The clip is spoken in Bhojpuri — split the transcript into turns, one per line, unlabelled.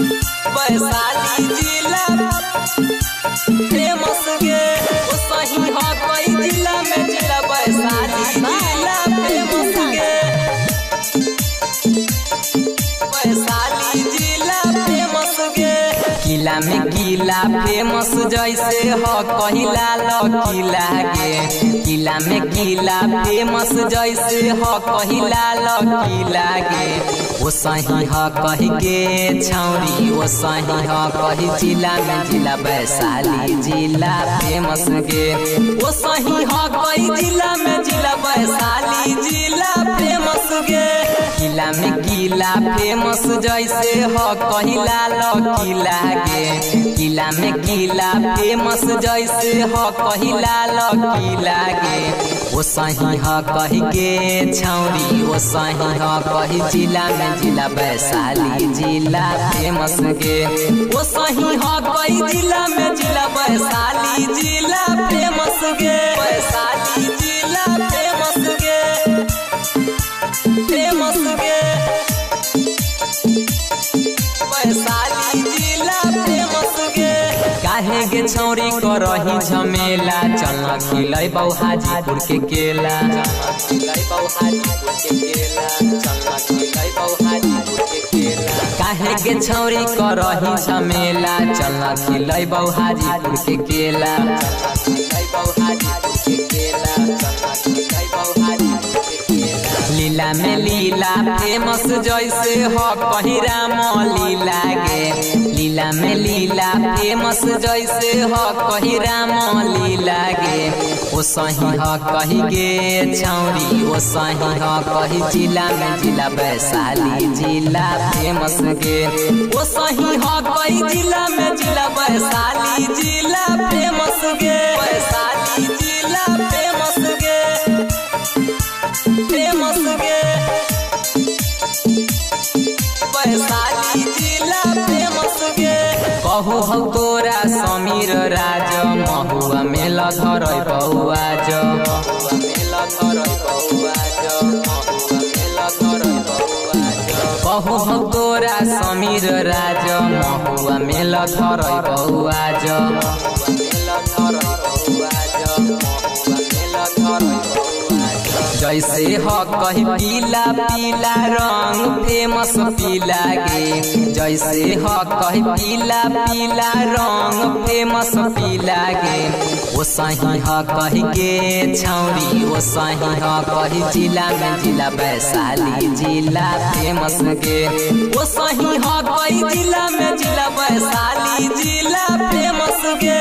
वैशाली जिला फेमस गे ओ सही हो कोई जिला में जिला वैशाली जिला फेमस गे वैशाली जिला फेमस गे किला में किला फेमस जैसे हो कहिला लकीला गे किला में किला फेमस जैसे हो कहिला लकीला गे ओ सही हो कही के छौरी ओ सही हो कही जिला में जिला वैशाली जिला फेमस गे ओ सही हो कही जिला में जिला वैशाली जिला फेमस गे किला में किला फेमस जैसे हो कहिला लकीला गे किला में किला फेमस जैसे हो कहिला लकीला गे ओ सही हो कही के छौरी ओ सही हो कही जिला में जिला वैशाली जिला फेमस गे ओ सही हो कही जिला में जिला वैशाली जिला फेमस गे वैशाली जिला फेमस गे फेमस गे वैशाली जिला फेमस गे काहे गे छौरी करही झमेला चलना खिलै बौ हाजीपुर के केला खिलै बौ हाजीपुर के केला चलना खिलै बौ हाजीपुर के केला काहे गे छौरी करही झमेला चलना खिलै बौ हाजीपुर के केला खिलै बौ हाजीपुर के केला चलना खिलै बौ हाजीपुर के केला लीला में लीला फेमस जैसे हो कही राम लीला गे लीला में लीला फेमस जैसे हो कही राम लीला गे ओ सही हो कही गे छौरी ओ सही हो कही जिला में जिला वैशाली जिला फेमस गे ओ सही हो कही जिला में जिला वैशाली जिला फेमस गे वैशाली जिला फेमस गे फेमस गे वैशाली जिला फेमस गे कहू हो तोरा समीर राज महुआ मेला धरै बौआ ज महुआ मेला धरै बौआ ज महुआ मेला धरै बौआ ज कहू हो तोरा समीर राज महुआ मेला धरै बौआ ज महुआ मेला धरै बौआ ज महुआ मेला धरै बौआ ज जैसे हो कही पीला पीला रंग फेमस पीला गे जैसे हो कही पीला पीला रंग फेमस पीला गे ओ सही हो कही के छौरी ओ सही हो कही जिला में जिला वैशाली जिला फेमस गे ओ सही हो कही जिला में जिला वैशाली जिला फेमस गे।